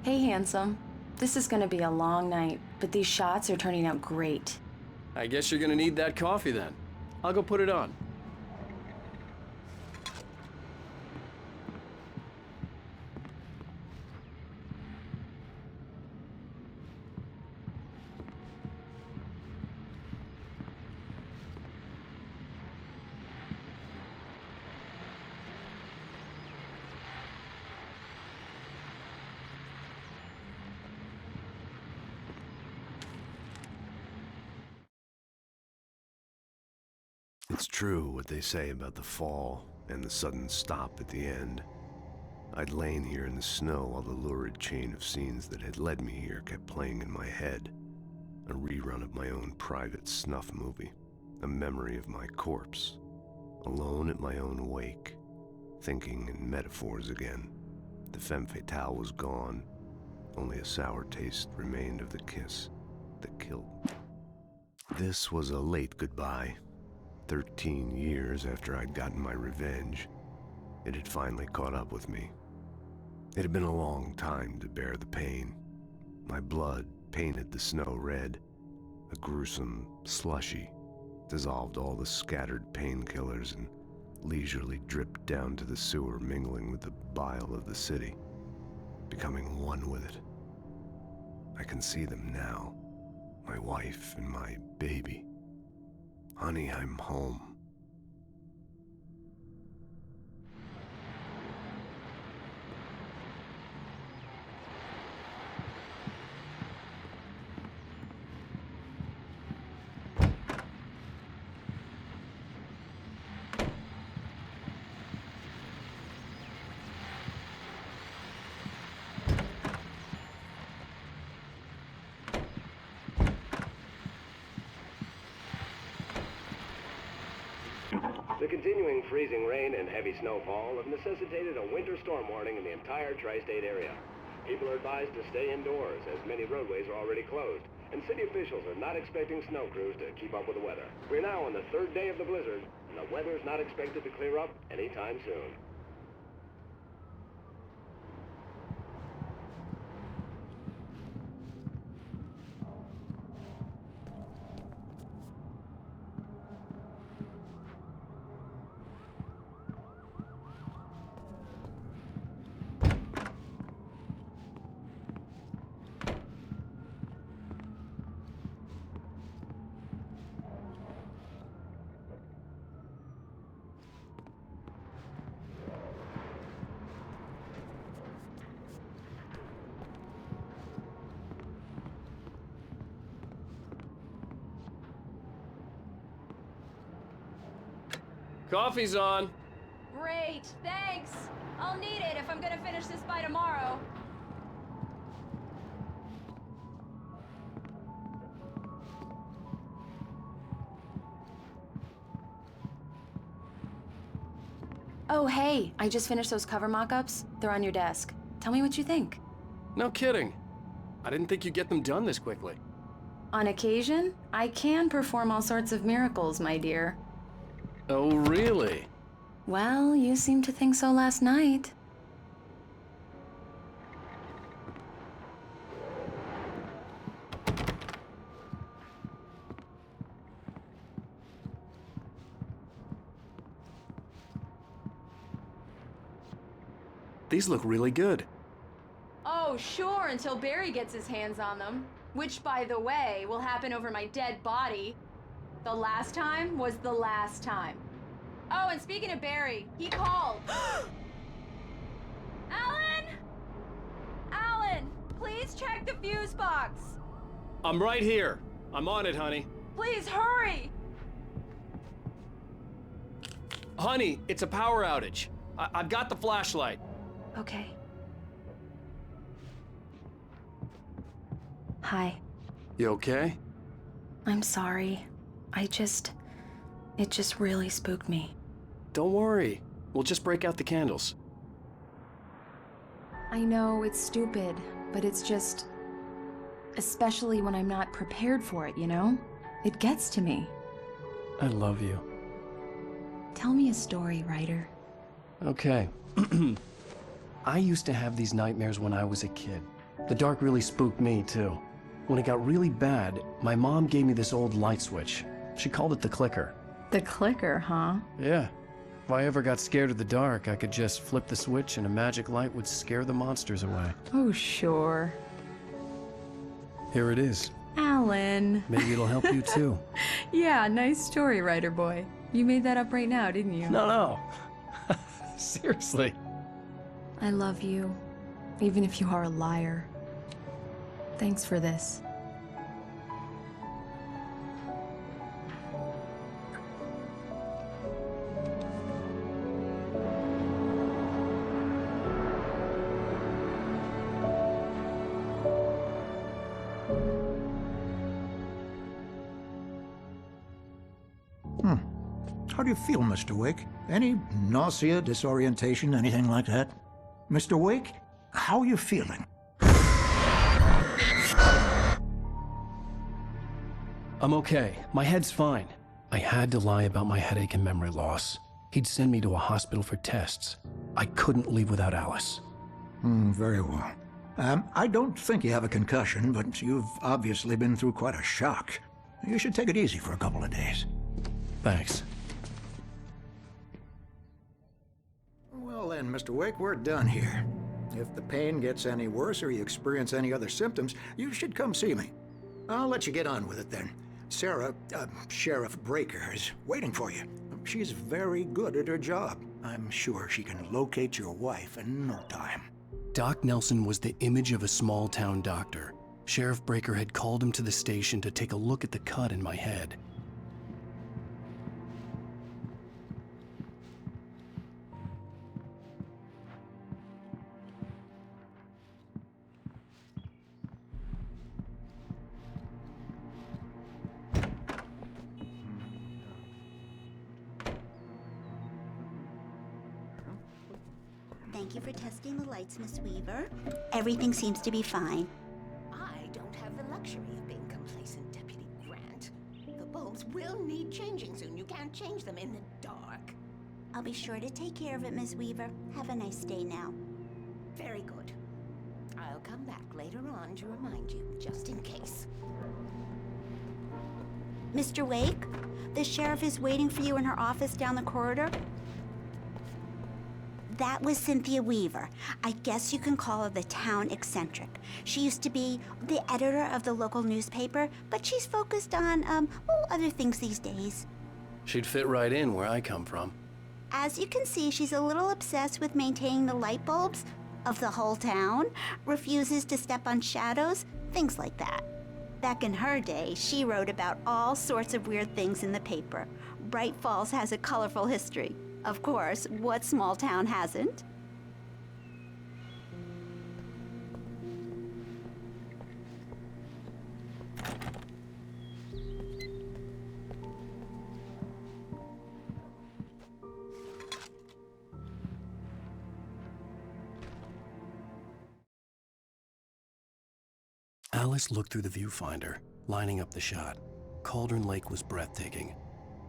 Hey, handsome. This is gonna be a long night, but these shots are turning out great. I guess you're gonna need that coffee then. I'll go put it on. It's true what they say about the fall and the sudden stop at the end. I'd lain here in the snow while the lurid chain of scenes that had led me here kept playing in my head. A rerun of my own private snuff movie. A memory of my corpse. Alone at my own wake. Thinking in metaphors again. The femme fatale was gone. Only a sour taste remained of the kiss that killed. This was a late goodbye. 13 years after I'd gotten my revenge, it had finally caught up with me. It had been a long time to bear the pain. My blood painted the snow red. A gruesome slushy dissolved all the scattered painkillers and leisurely dripped down to the sewer, mingling with the bile of the city, becoming one with it. I can see them now, my wife and my baby. Honey, I'm home. The continuing freezing rain and heavy snowfall have necessitated a winter storm warning in the entire tri-state area. People are advised to stay indoors as many roadways are already closed, and city officials are not expecting snow crews to keep up with the weather. We're now on the third day of the blizzard, and the weather is not expected to clear up anytime soon. Coffee's on. Great, thanks. I'll need it if I'm gonna finish this by tomorrow. Oh, hey, I just finished those cover mock-ups. They're on your desk. Tell me what you think. No kidding. I didn't think you'd get them done this quickly. On occasion, I can perform all sorts of miracles, my dear. Oh, really? Well, you seemed to think so last night. These look really good. Oh, sure, until Barry gets his hands on them. Which, by the way, will happen over my dead body. The last time was the last time. Oh, and speaking of Barry, he called. Alan! Alan, please check the fuse box. I'm right here. I'm on it, honey. Please hurry! Honey, it's a power outage. I've got the flashlight. Okay. Hi. You okay? I'm sorry. It just really spooked me. Don't worry. We'll just break out the candles. I know it's stupid, but it's just... especially when I'm not prepared for it, you know? It gets to me. I love you. Tell me a story, writer. Okay. I used to have these nightmares when I was a kid. The dark really spooked me, too. When it got really bad, my mom gave me this old light switch. She called it the clicker. The clicker, huh? Yeah. If I ever got scared of the dark, I could just flip the switch and a magic light would scare the monsters away. Oh, sure. Here it is. Alan. Maybe it'll help you too. Yeah, nice story, writer boy. You made that up right now, didn't you? No. Seriously. I love you, even if you are a liar. Thanks for this. How do you feel, Mr. Wake? Any nausea, disorientation, anything like that? Mr. Wake, how are you feeling? I'm okay. My head's fine. I had to lie about my headache and memory loss. He'd send me to a hospital for tests. I couldn't leave without Alice. Very well. I don't think you have a concussion, but you've obviously been through quite a shock. You should take it easy for a couple of days. Thanks. Well then, Mr. Wake, we're done here. If the pain gets any worse or you experience any other symptoms, you should come see me. I'll let you get on with it then. Sarah, Sheriff Breaker, is waiting for you. She's very good at her job. I'm sure she can locate your wife in no time. Doc Nelson was the image of a small-town doctor. Sheriff Breaker had called him to the station to take a look at the cut in my head. Thank you for testing the lights, Miss Weaver. Everything seems to be fine. I don't have the luxury of being complacent, Deputy Grant. The bulbs will need changing soon. You can't change them in the dark. I'll be sure to take care of it, Miss Weaver. Have a nice day now. Very good. I'll come back later on to remind you, just in case. Mr. Wake, the sheriff is waiting for you in her office down the corridor. That was Cynthia Weaver. I guess you can call her the town eccentric. She used to be the editor of the local newspaper, but she's focused on, other things these days. She'd fit right in where I come from. As you can see, she's a little obsessed with maintaining the light bulbs of the whole town, refuses to step on shadows, things like that. Back in her day, she wrote about all sorts of weird things in the paper. Bright Falls has a colorful history. Of course, what small town hasn't? Alice looked through the viewfinder, lining up the shot. Cauldron Lake was breathtaking.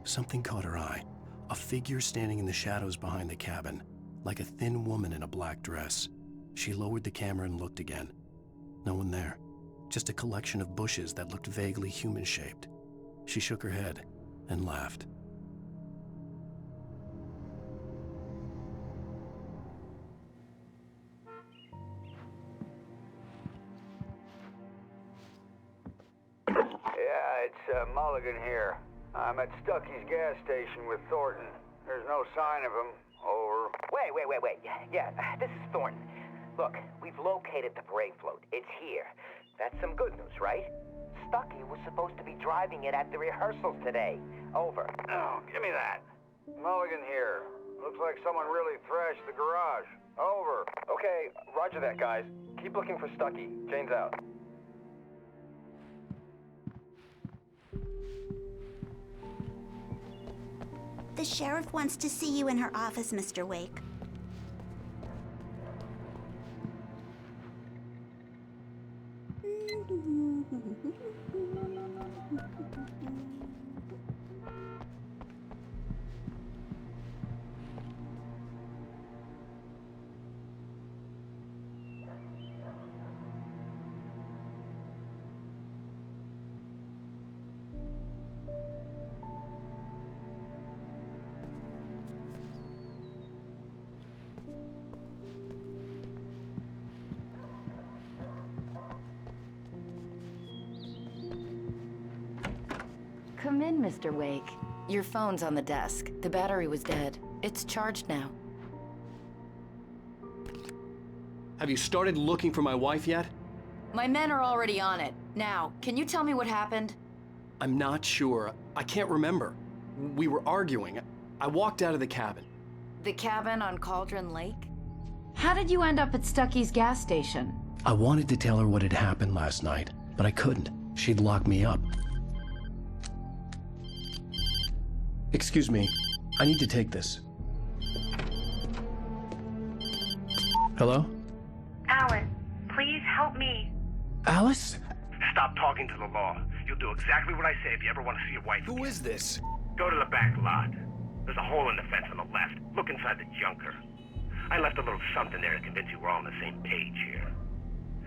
Something caught her eye. A figure standing in the shadows behind the cabin, like a thin woman in a black dress. She lowered the camera and looked again. No one there. Just a collection of bushes that looked vaguely human-shaped. She shook her head and laughed. Yeah, it's Mulligan here. I'm at Stucky's gas station with Thornton. There's no sign of him. Over. Wait. Yeah, this is Thornton. Look, we've located the brake float. It's here. That's some good news, right? Stucky was supposed to be driving it at the rehearsals today. Over. Oh, give me that. Mulligan here. Looks like someone really thrashed the garage. Over. Okay, roger that, guys. Keep looking for Stucky. Jane's out. The sheriff wants to see you in her office, Mr. Wake. Come in, Mr. Wake. Your phone's on the desk. The battery was dead. It's charged now. Have you started looking for my wife yet? My men are already on it. Now, can you tell me what happened? I'm not sure. I can't remember. We were arguing. I walked out of the cabin. The cabin on Cauldron Lake? How did you end up at Stucky's gas station? I wanted to tell her what had happened last night, but I couldn't. She'd lock me up. Excuse me. I need to take this. Hello? Alan, please help me. Alice? Stop talking to the law. You'll do exactly what I say if you ever want to see your wife again. Who is this? Go to the back lot. There's a hole in the fence on the left. Look inside the junker. I left a little something there to convince you we're all on the same page here.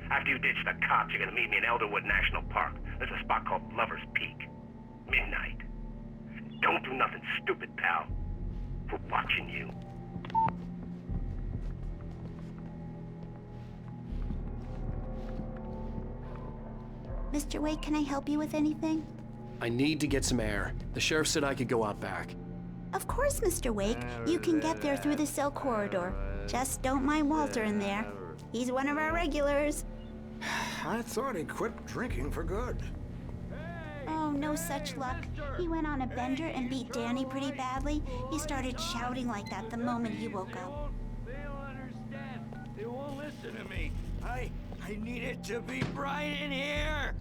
After you ditch the cops, you're gonna meet me in Elderwood National Park. There's a spot called Lover's Peak. Midnight. Don't do nothing stupid, pal. We're watching you. Mr. Wake, can I help you with anything? I need to get some air. The sheriff said I could go out back. Of course, Mr. Wake. You can get there through the cell corridor. Just don't mind Walter in there. He's one of our regulars. I thought he quit drinking for good. Oh, no such luck. He went on a bender and beat Danny pretty badly. He started shouting like that the moment he woke up. They don't understand. They won't listen to me. I need it to be bright in here.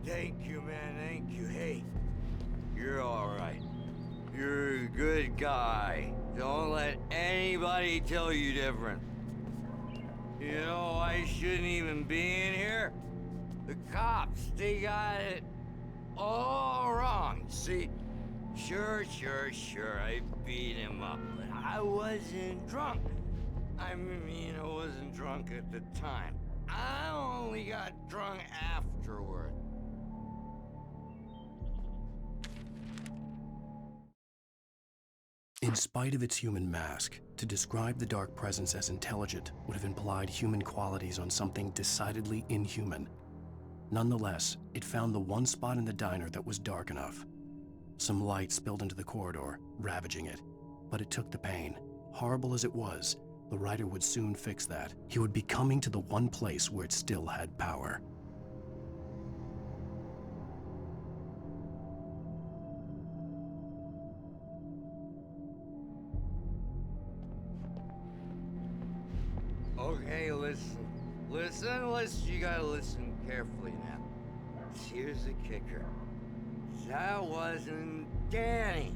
Thank you, man. Thank you. Hey, you're all right. You're a good guy. Don't let anybody tell you different. You know, I shouldn't even be in here. The cops, they got it all wrong. See, sure, I beat him up, but I wasn't drunk. I mean, I wasn't drunk at the time. I only got drunk afterward. In spite of its human mask, to describe the dark presence as intelligent would have implied human qualities on something decidedly inhuman. Nonetheless, it found the one spot in the diner that was dark enough. Some light spilled into the corridor, ravaging it. But it took the pain. Horrible as it was, the writer would soon fix that. He would be coming to the one place where it still had power. Okay, listen. You gotta listen carefully now. Here's the kicker. That wasn't Danny.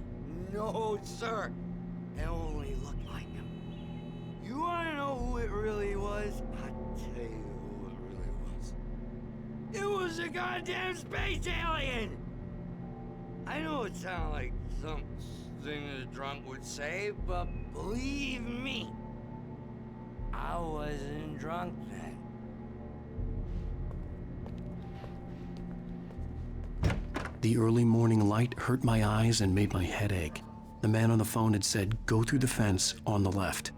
No, sir. It only looked like him. You wanna know who it really was? I'll tell you who it really was. It was a goddamn space alien! I know it sounded like something a drunk would say, but believe me, I wasn't drunk then. The early morning light hurt my eyes and made my head ache. The man on the phone had said, "Go through the fence on the left."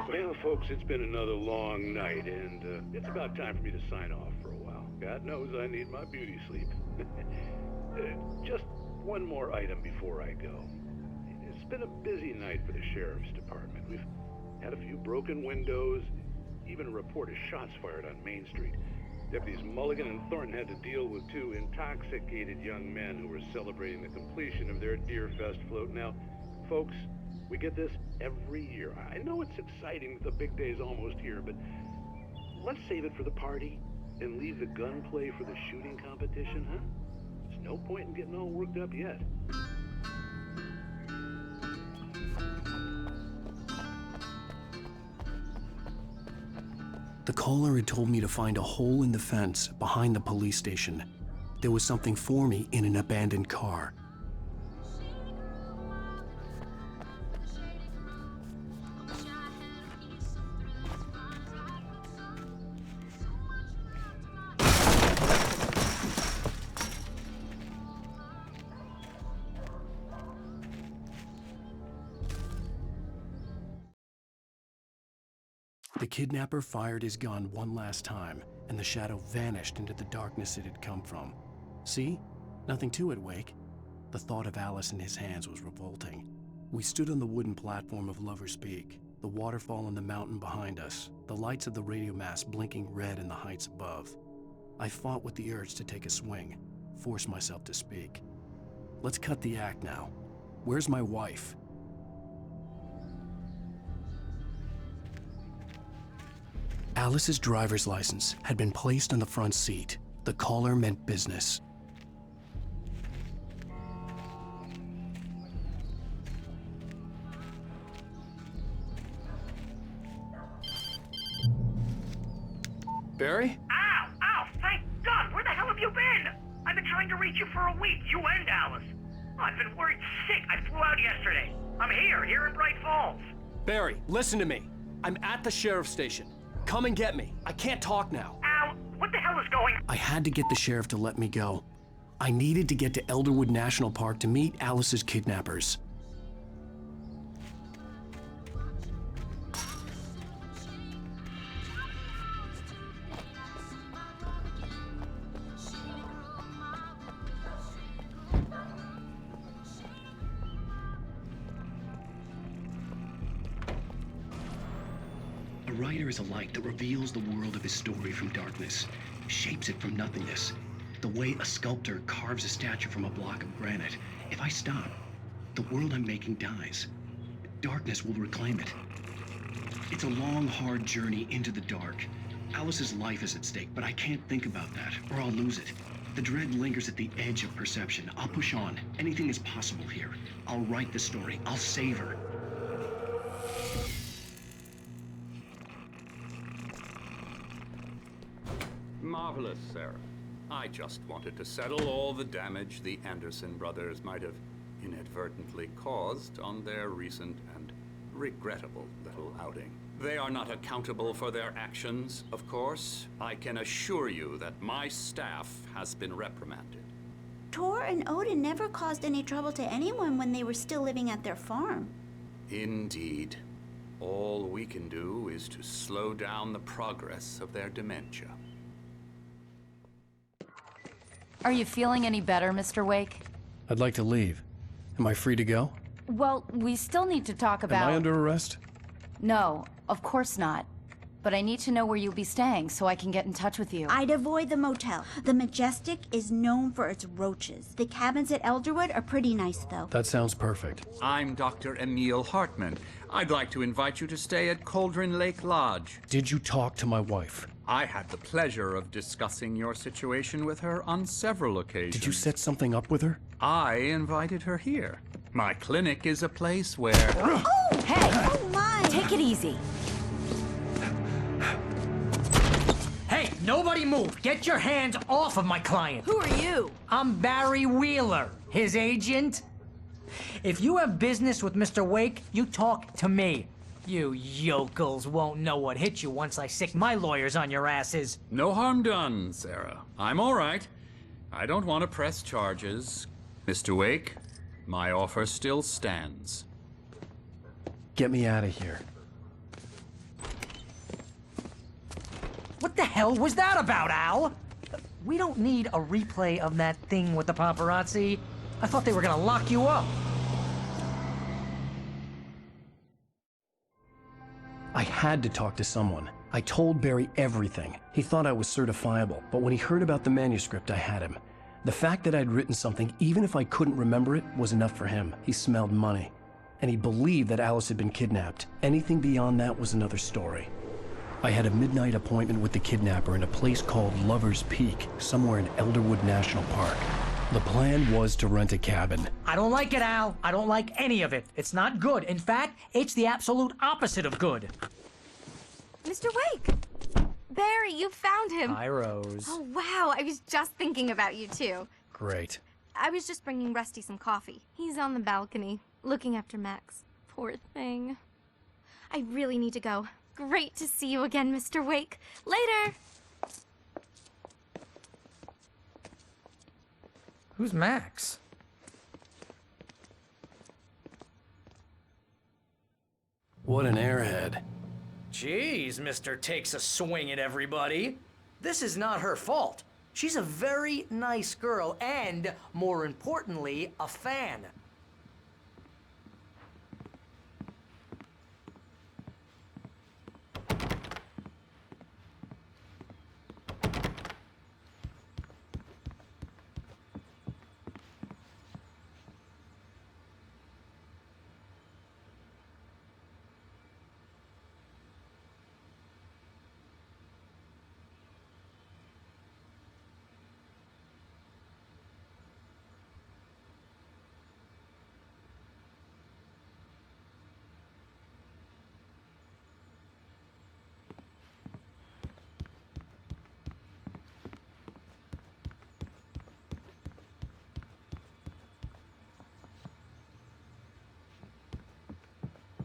Well, folks, it's been another long night, and it's about time for me to sign off for a while. God knows I need my beauty sleep. Just one more item before I go. It's been a busy night for the Sheriff's Department. We've had a few broken windows, even a report of shots fired on Main Street. Deputies Mulligan and Thornton had to deal with two intoxicated young men who were celebrating the completion of their Deerfest float. Now, folks, we get this every year. I know it's exciting that the big day's almost here, but let's save it for the party and leave the gunplay for the shooting competition, huh? There's no point in getting all worked up yet. The caller had told me to find a hole in the fence behind the police station. There was something for me in an abandoned car. kidnapper fired his gun one last time, and the shadow vanished into the darkness it had come from. See? Nothing to it, Wake. The thought of Alice in his hands was revolting. We stood on the wooden platform of Lover's Peak, the waterfall on the mountain behind us, the lights of the radio mast blinking red in the heights above. I fought with the urge to take a swing, force myself to speak. Let's cut the act now. Where's my wife? Alice's driver's license had been placed on the front seat. The caller meant business. Barry? Ow! Ow! Thank God! Where the hell have you been? I've been trying to reach you for a week, you and Alice. I've been worried sick. I flew out yesterday. I'm here in Bright Falls. Barry, listen to me. I'm at the sheriff's station. Come and get me. I can't talk now. Al, what the hell is going on? I had to get the sheriff to let me go. I needed to get to Elderwood National Park to meet Alice's kidnappers. A writer is a light that reveals the world of his story from darkness, shapes it from nothingness. The way a sculptor carves a statue from a block of granite. If I stop, the world I'm making dies. Darkness will reclaim it. It's a long, hard journey into the dark. Alice's life is at stake, but I can't think about that, or I'll lose it. The dread lingers at the edge of perception. I'll push on. Anything is possible here. I'll write the story. I'll save her. Marvelous, Sarah. I just wanted to settle all the damage the Anderson brothers might have inadvertently caused on their recent and regrettable little outing. They are not accountable for their actions, of course. I can assure you that my staff has been reprimanded. Tor and Odin never caused any trouble to anyone when they were still living at their farm. Indeed. All we can do is to slow down the progress of their dementia. Are you feeling any better, Mr. Wake? I'd like to leave. Am I free to go? Well, we still need to talk about... Am I under arrest? No, of course not. But I need to know where you'll be staying so I can get in touch with you. I'd avoid the motel. The Majestic is known for its roaches. The cabins at Elderwood are pretty nice, though. That sounds perfect. I'm Dr. Emil Hartman. I'd like to invite you to stay at Cauldron Lake Lodge. Did you talk to my wife? I had the pleasure of discussing your situation with her on several occasions. Did you set something up with her? I invited her here. My clinic is a place where... Oh! Hey! Oh, my! Take it easy. Hey, nobody move! Get your hands off of my client! Who are you? I'm Barry Wheeler, his agent. If you have business with Mr. Wake, you talk to me. You yokels won't know what hit you once I sick my lawyers on your asses. No harm done, Sarah. I'm all right. I don't want to press charges. Mr. Wake, my offer still stands. Get me out of here. What the hell was that about, Al? We don't need a replay of that thing with the paparazzi. I thought they were gonna lock you up. I had to talk to someone. I told Barry everything. He thought I was certifiable, but when he heard about the manuscript, I had him. The fact that I'd written something, even if I couldn't remember it, was enough for him. He smelled money. And he believed that Alice had been kidnapped. Anything beyond that was another story. I had a midnight appointment with the kidnapper in a place called Lover's Peak, somewhere in Elderwood National Park. The plan was to rent a cabin. I don't like it, Al. I don't like any of it. It's not good. In fact, it's the absolute opposite of good. Mr. Wake! Barry, you found him. Hi, Rose. Oh, wow. I was just thinking about you, too. Great. I was just bringing Rusty some coffee. He's on the balcony, looking after Max. Poor thing. I really need to go. Great to see you again, Mr. Wake. Later! Who's Max? What an airhead. Jeez, Mr. Takes a swing at everybody. This is not her fault. She's a very nice girl and, more importantly, a fan.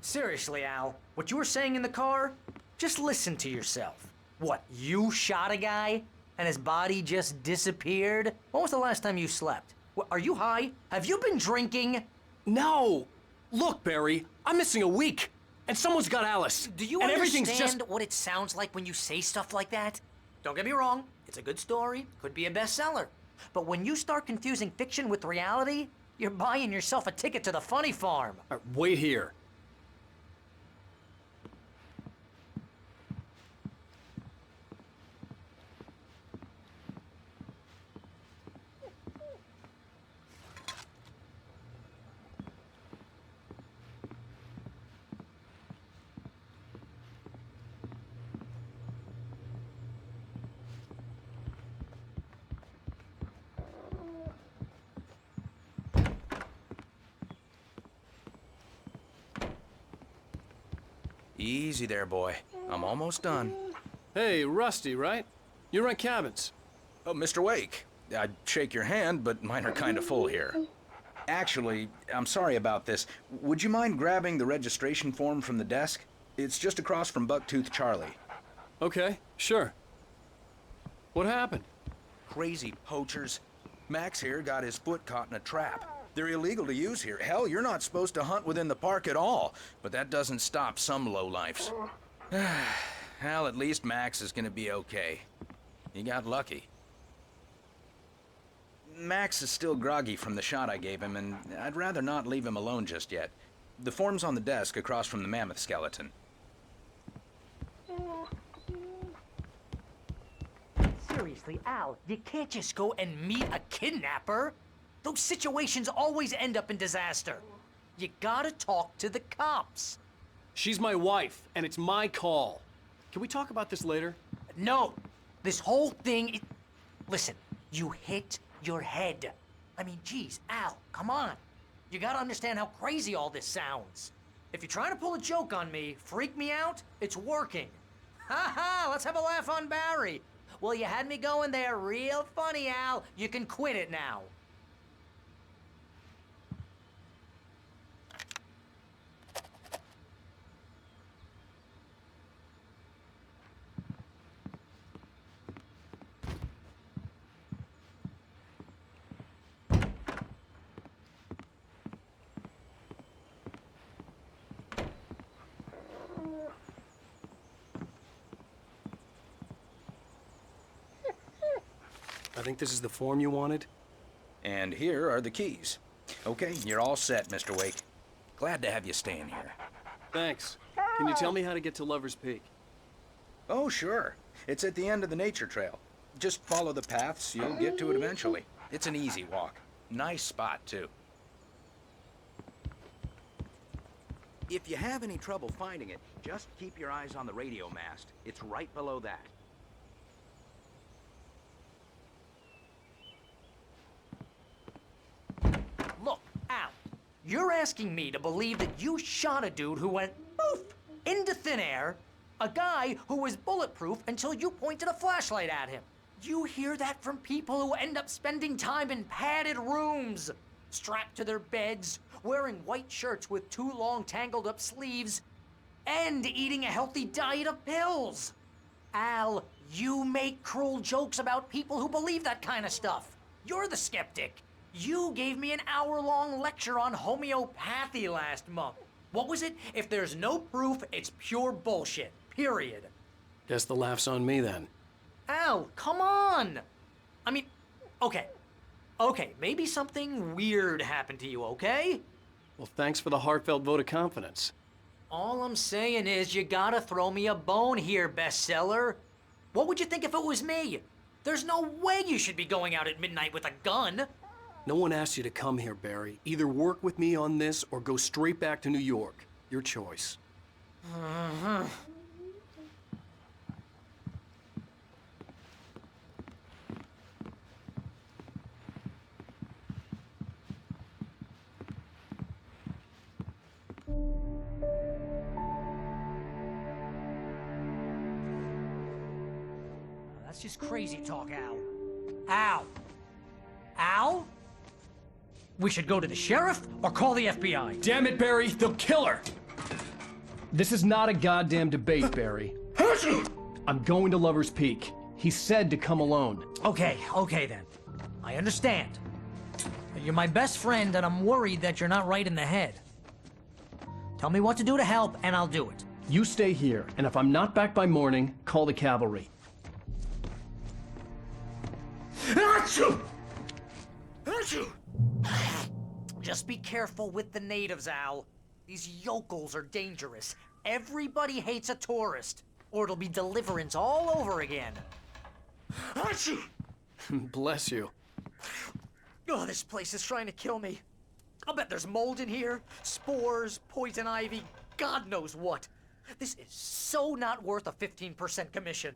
Seriously, Al, what you were saying in the car? Just listen to yourself. What, you shot a guy and his body just disappeared? When was the last time you slept? What, are you high? Have you been drinking? No! Look, Barry, I'm missing a week, and someone's got Alice. Do you and understand everything's just... what it sounds like when you say stuff like that? Don't get me wrong, it's a good story, could be a bestseller. But when you start confusing fiction with reality, you're buying yourself a ticket to the funny farm. Wait here. Easy there, boy. I'm almost done. Hey, Rusty, right? You rent cabins. Oh, Mr. Wake. I'd shake your hand, but mine are kind of full here. Actually, I'm sorry about this. Would you mind grabbing the registration form from the desk? It's just across from Bucktooth Charlie. Okay, sure. What happened? Crazy poachers. Max here got his foot caught in a trap. They're illegal to use here. Hell, you're not supposed to hunt within the park at all. But that doesn't stop some lowlifes. Well, at least Max is gonna be okay. He got lucky. Max is still groggy from the shot I gave him, and I'd rather not leave him alone just yet. The form's on the desk across from the mammoth skeleton. Seriously, Al, you can't just go and meet a kidnapper. Those situations always end up in disaster. You gotta talk to the cops. She's my wife, and it's my call. Can we talk about this later? No. This whole thing... Listen, you hit your head. I mean, geez, Al, come on. You gotta understand how crazy all this sounds. If you're trying to pull a joke on me, freak me out, it's working. Ha ha, let's have a laugh on Barry. Well, you had me going there real funny, Al. You can quit it now. I think this is the form you wanted. And here are the keys. Okay, you're all set, Mr. Wake. Glad to have you staying here. Thanks. Can you tell me how to get to Lover's Peak? Oh, sure. It's at the end of the nature trail. Just follow the paths, you'll get to it eventually. It's an easy walk. Nice spot, too. If you have any trouble finding it, just keep your eyes on the radio mast. It's right below that. Look, Al, you're asking me to believe that you shot a dude who went poof into thin air, a guy who was bulletproof until you pointed a flashlight at him. You hear that from people who end up spending time in padded rooms, strapped to their beds, wearing white shirts with too long tangled up sleeves, and eating a healthy diet of pills. Al, you make cruel jokes about people who believe that kind of stuff. You're the skeptic. You gave me an hour-long lecture on homeopathy last month. What was it? If there's no proof, it's pure bullshit. period. Guess the laugh's on me then. Al, come on! I mean, okay. Okay, maybe something weird happened to you, okay? Well, thanks for the heartfelt vote of confidence. All I'm saying is you gotta throw me a bone here, bestseller. What would you think if it was me? There's no way you should be going out at midnight with a gun. No one asked you to come here, Barry. Either work with me on this or go straight back to New York. Your choice. That's just crazy talk, Al. Al! Al? We should go to the sheriff or call the FBI. Damn it, Barry, they'll kill her! This is not a goddamn debate, Barry. I'm going to Lover's Peak. He said to come alone. Okay then. I understand. But you're my best friend and I'm worried that you're not right in the head. Tell me what to do to help and I'll do it. You stay here, and if I'm not back by morning, call the cavalry. Achoo! Achoo! Just be careful with the natives, Al. These yokels are dangerous. Everybody hates a tourist, or it'll be deliverance all over again. Achoo! Bless you. Oh, this place is trying to kill me. I'll bet there's mold in here, spores, poison ivy, God knows what. This is so not worth a 15% commission.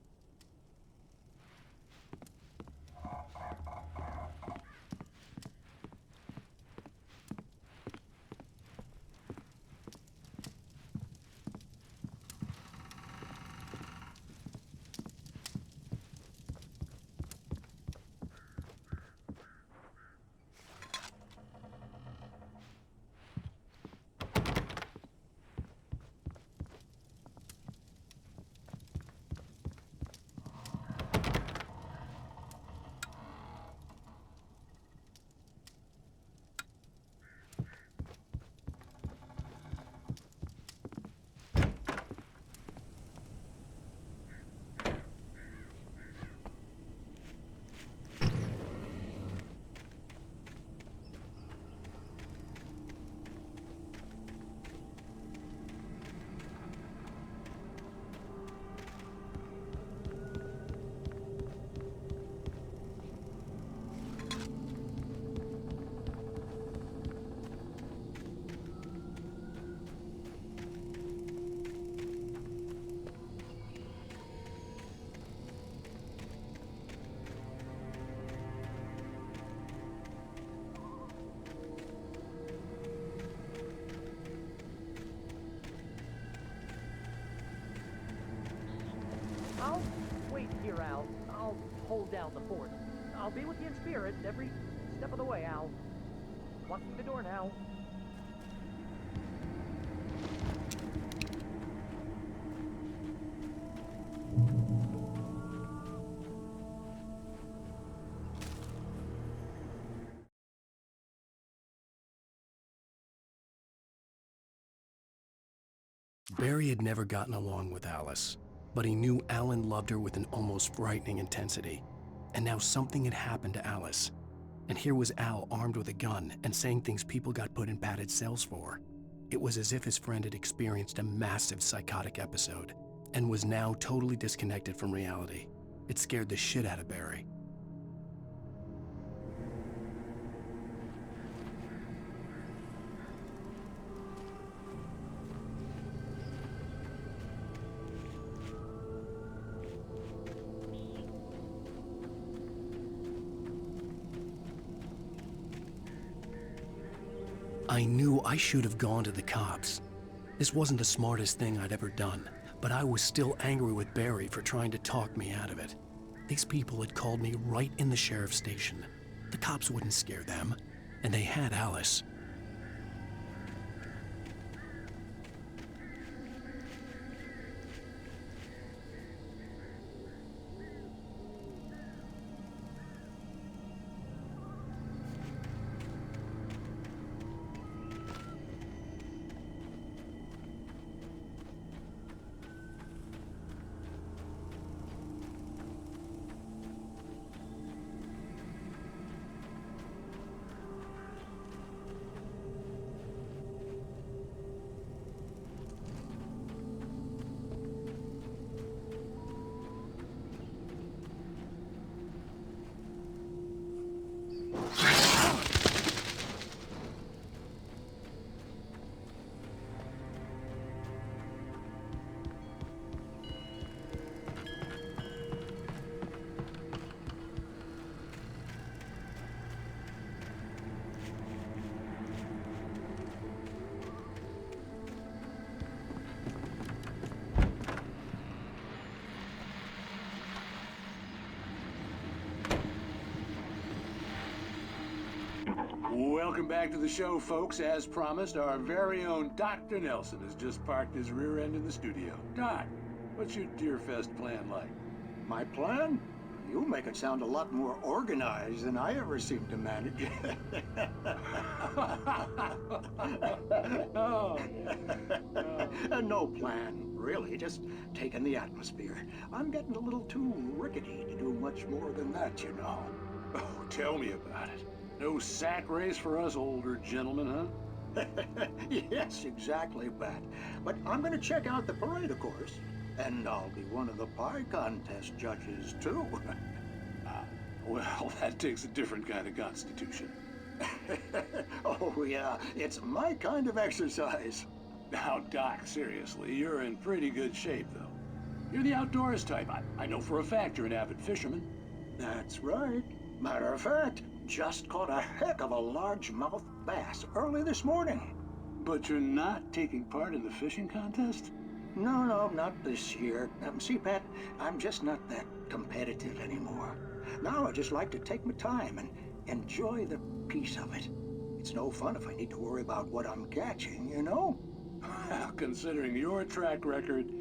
I'll wait here, Al. I'll hold down the fort. I'll be with you in spirit every step of the way, Al. Locking the door now. Barry had never gotten along with Alice, but he knew Alan loved her with an almost frightening intensity. And now something had happened to Alice. And here was Al armed with a gun and saying things people got put in padded cells for. It was as if his friend had experienced a massive psychotic episode and was now totally disconnected from reality. It scared the shit out of Barry. I knew I should have gone to the cops. This wasn't the smartest thing I'd ever done, but I was still angry with Barry for trying to talk me out of it. These people had called me right in the sheriff's station. The cops wouldn't scare them, and they had Alice. Welcome back to the show, folks. As promised, our very own Dr. Nelson has just parked his rear end in the studio. Doc, what's your Deerfest plan like? My plan? You make it sound a lot more organized than I ever seem to manage. No plan, really. Just taking the atmosphere. I'm getting a little too rickety to do much more than that, you know. Oh, tell me about it. No sack race for us older gentlemen, huh? Yes, exactly, Pat. But I'm going to check out the parade, of course. And I'll be one of the pie contest judges, too. Well, that takes a different kind of constitution. Oh, yeah. It's my kind of exercise. Now, Doc, seriously, you're in pretty good shape, though. You're the outdoors type. I know for a fact you're an avid fisherman. That's right. Matter of fact, just caught a heck of a largemouth bass early this morning. But you're not taking part in the fishing contest? No, not this year. See, Pat, I'm just not that competitive anymore. Now I just like to take my time and enjoy the peace of it. It's no fun if I need to worry about what I'm catching, you know? Well, considering your track record,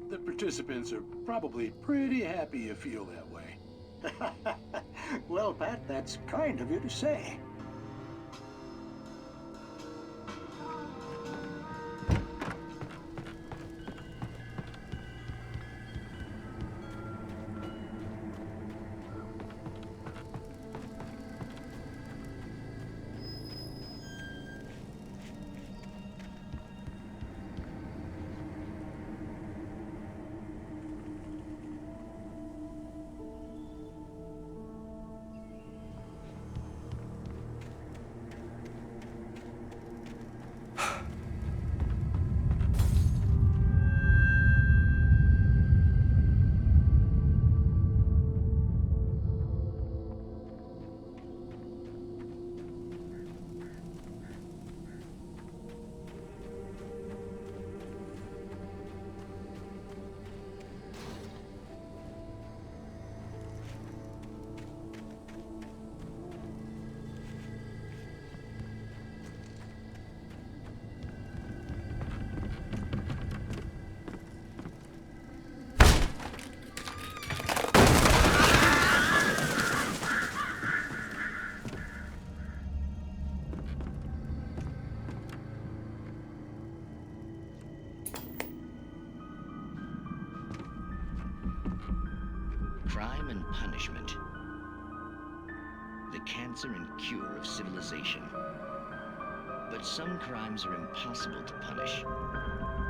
the participants are probably pretty happy you feel that way. Well, Pat, that's kind of you to say. Crime and punishment. The cancer and cure of civilization. But some crimes are impossible to punish,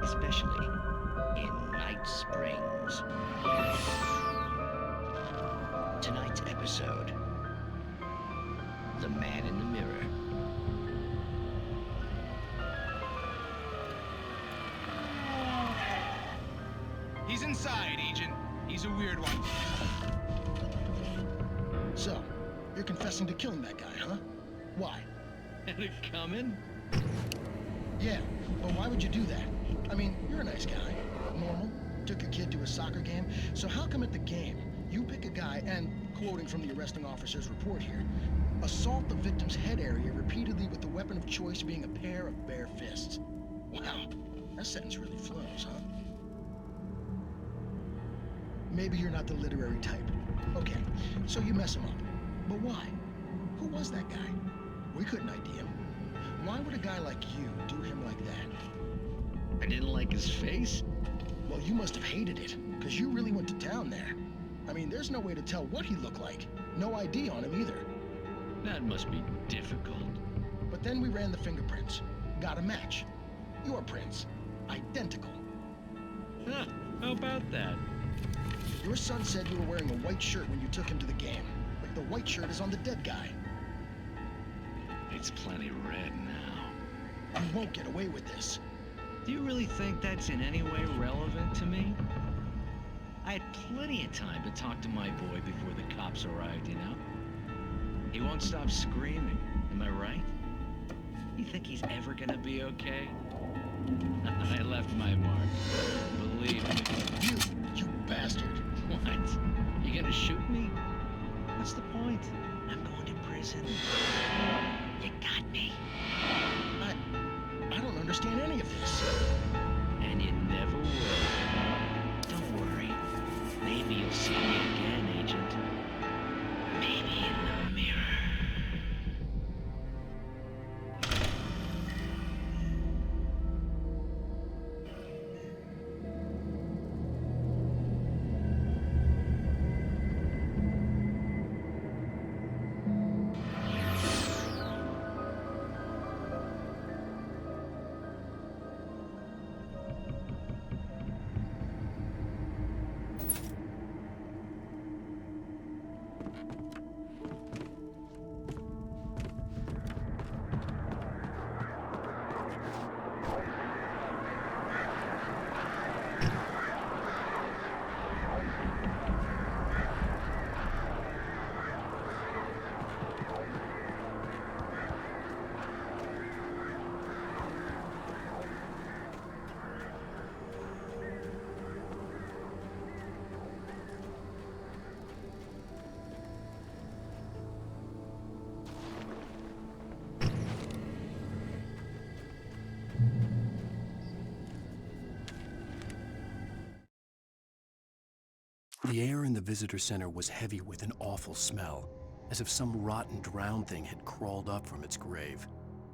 especially in Night Springs. Tonight's episode, The Man in the Mirror. He's inside, Agent. He's a weird one. So, you're confessing to killing that guy, huh? Why? Had it coming? Yeah, but why would you do that? I mean, you're a nice guy. Normal. Took your kid to a soccer game. So how come at the game, you pick a guy and, quoting from the arresting officer's report here, assault the victim's head area repeatedly with the weapon of choice being a pair of bare fists? Wow, that sentence really flows, huh? Maybe you're not the literary type. Okay, so you mess him up. But why? Who was that guy? We couldn't ID him. Why would a guy like you do him like that? I didn't like his face? Well, you must have hated it, because you really went to town there. I mean, there's no way to tell what he looked like. No ID on him either. That must be difficult. But then we ran the fingerprints. Got a match. Your prints. Identical. Huh, how about that? Your son said you were wearing a white shirt when you took him to the game. But the white shirt is on the dead guy. It's plenty red now. You won't get away with this. Do you really think that's in any way relevant to me? I had plenty of time to talk to my boy before the cops arrived, you know? He won't stop screaming, am I right? You think he's ever gonna be okay? I left my mark. Believe me. You bastard. What? You gonna shoot me? What's the point? I'm going to prison. You got me. I don't understand any of this. And you never will. Don't worry. Maybe you'll see me again, Agent. Maybe in the mirror. The air in the visitor center was heavy with an awful smell, as if some rotten drowned thing had crawled up from its grave.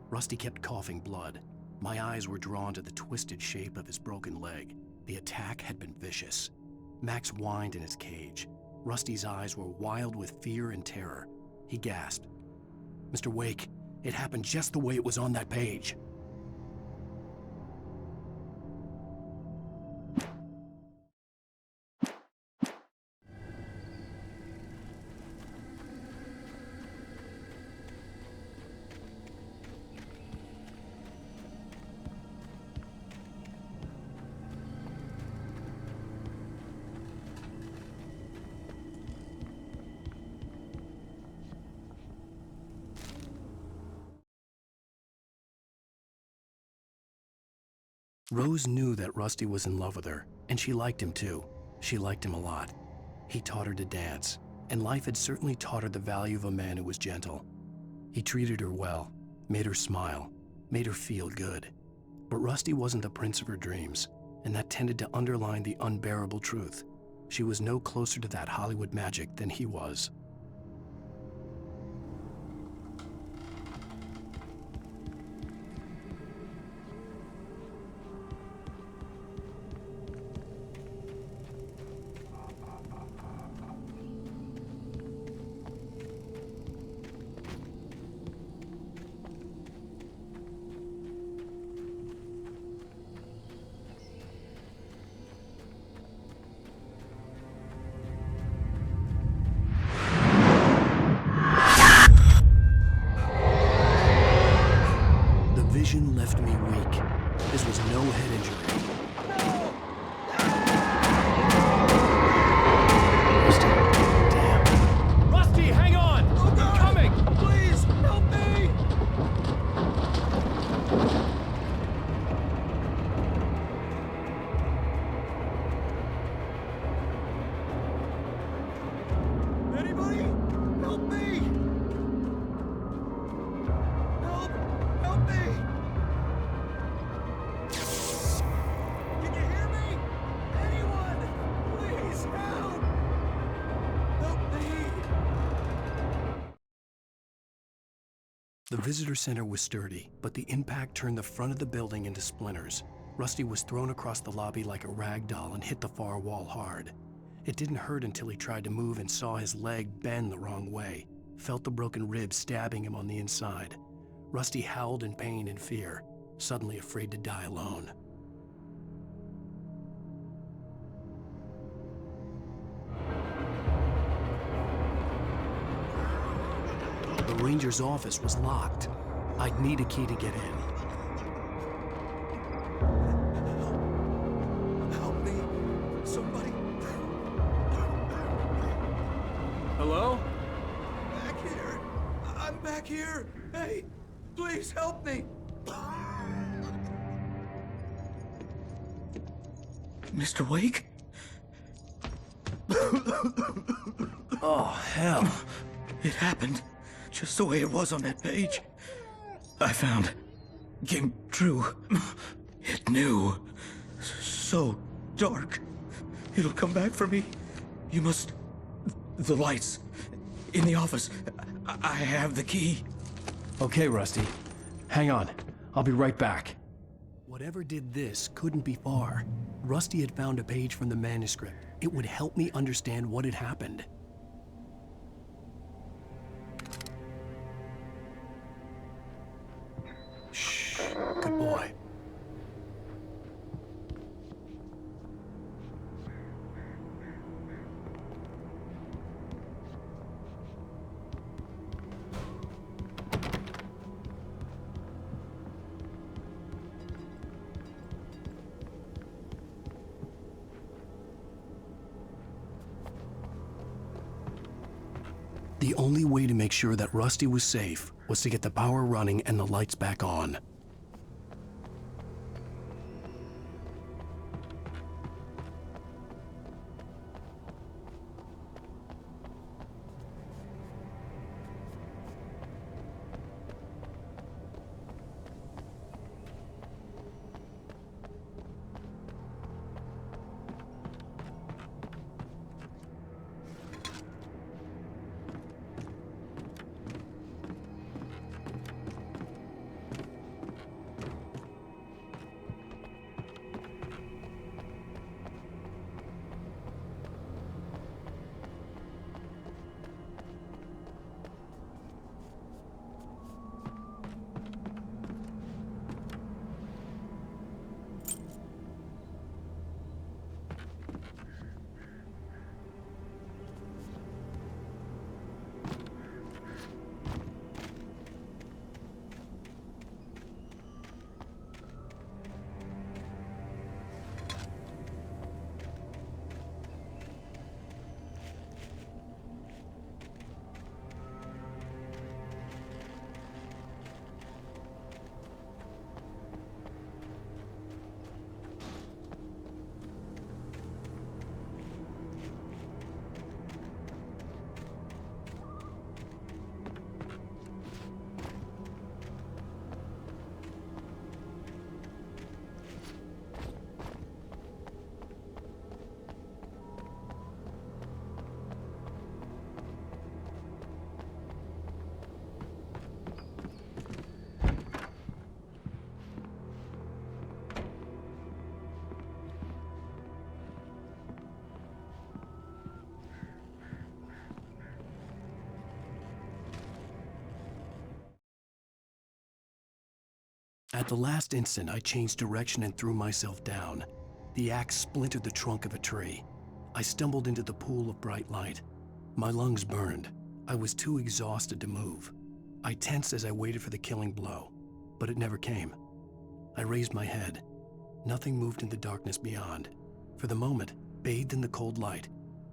Rusty kept coughing blood. My eyes were drawn to the twisted shape of his broken leg. The attack had been vicious. Max whined in his cage. Rusty's eyes were wild with fear and terror. He gasped. "Mr. Wake, it happened just the way it was on that page." Rose knew that Rusty was in love with her, and she liked him too. She liked him a lot. He taught her to dance, and life had certainly taught her the value of a man who was gentle. He treated her well, made her smile, made her feel good. But Rusty wasn't the prince of her dreams, and that tended to underline the unbearable truth. She was no closer to that Hollywood magic than he was. Vision left me weak. This was no head injury. Rusty, damn. Rusty, hang on! Oh, God. I'm coming! Please, help me! Anybody? Help me! Help me! Can you hear me? Anyone? Please help! Help me! The visitor center was sturdy, but the impact turned the front of the building into splinters. Rusty was thrown across the lobby like a rag doll and hit the far wall hard. It didn't hurt until he tried to move and saw his leg bend the wrong way, felt the broken rib stabbing him on the inside. Rusty howled in pain and fear, suddenly afraid to die alone. The ranger's office was locked. I'd need a key to get in. Help me! Somebody! Hello? Back here! I'm back here! Hey! Please help me! Mr. Wake? Oh, hell. It happened just the way it was on that page. I found came true. It knew. So dark. It'll come back for me. You must... The lights. In the office. I have the key. Okay, Rusty. Hang on. I'll be right back. Whatever did this couldn't be far. Rusty had found a page from the manuscript. It would help me understand what had happened. Shh. Good boy. The only way to make sure that Rusty was safe was to get the power running and the lights back on. At the last instant, I changed direction and threw myself down. The axe splintered the trunk of a tree. I stumbled into the pool of bright light. My lungs burned. I was too exhausted to move. I tensed as I waited for the killing blow, but it never came. I raised my head. Nothing moved in the darkness beyond. For the moment, bathed in the cold light,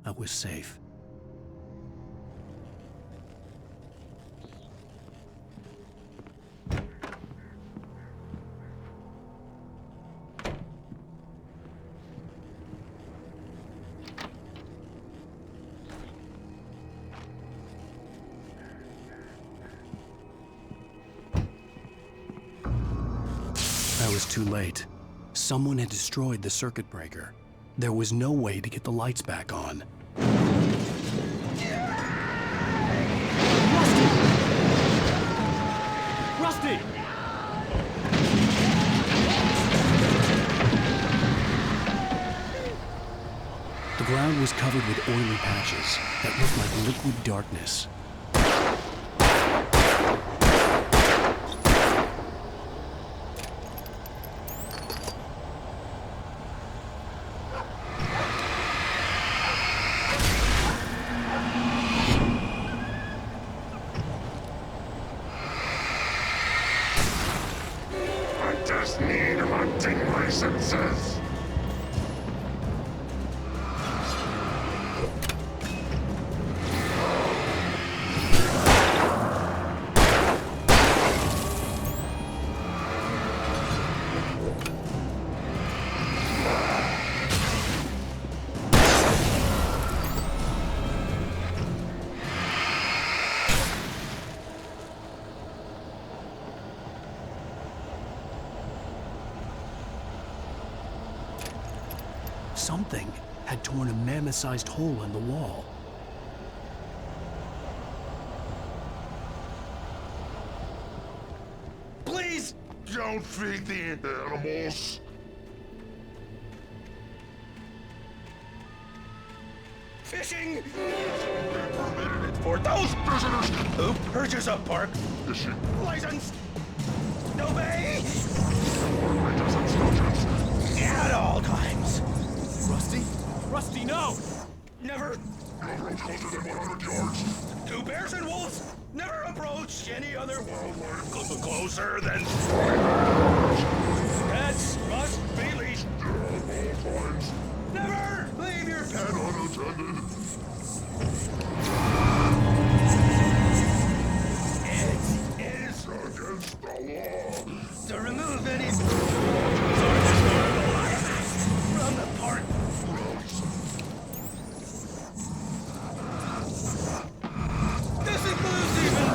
I was safe. I was too late. Someone had destroyed the circuit breaker. There was no way to get the lights back on. Rusty! The ground was covered with oily patches that looked like liquid darkness. Need hunting licenses. Something had torn a mammoth-sized hole in the wall. Please don't feed the animals. Fishing! For those visitors who purchase a park license. Obey! At all times. Rusty? Rusty, no! Never. Closer than 100 yards. 2 bears and wolves never approach any other wildlife closer than. Pets must be leashed. At all times. Never leave your pet unattended. It is against the law to remove any from the park. This includes even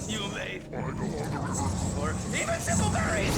you may find along the river or even simple berries.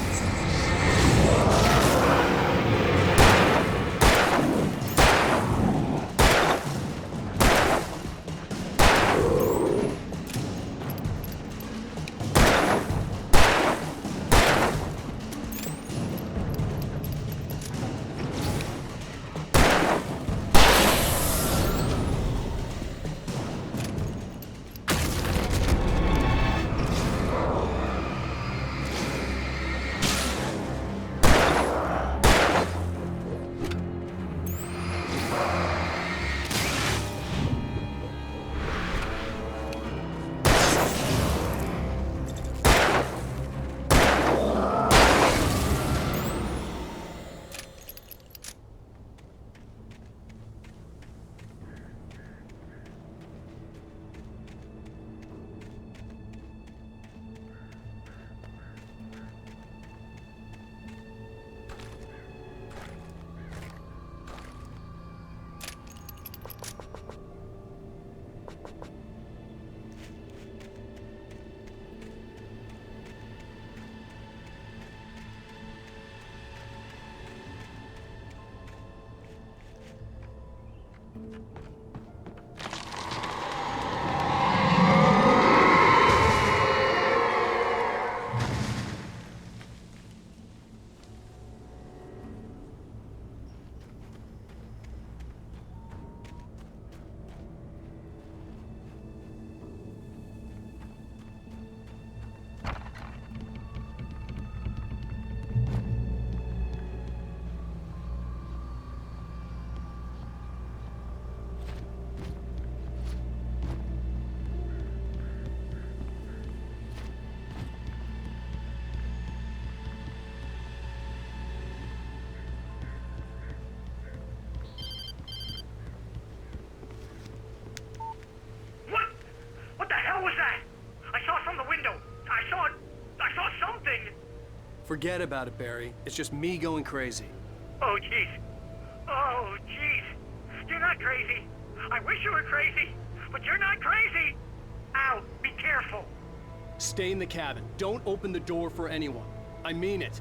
Forget about it, Barry. It's just me going crazy. Oh, jeez. Oh, jeez. You're not crazy. I wish you were crazy, but you're not crazy. Ow, be careful. Stay in the cabin. Don't open the door for anyone. I mean it.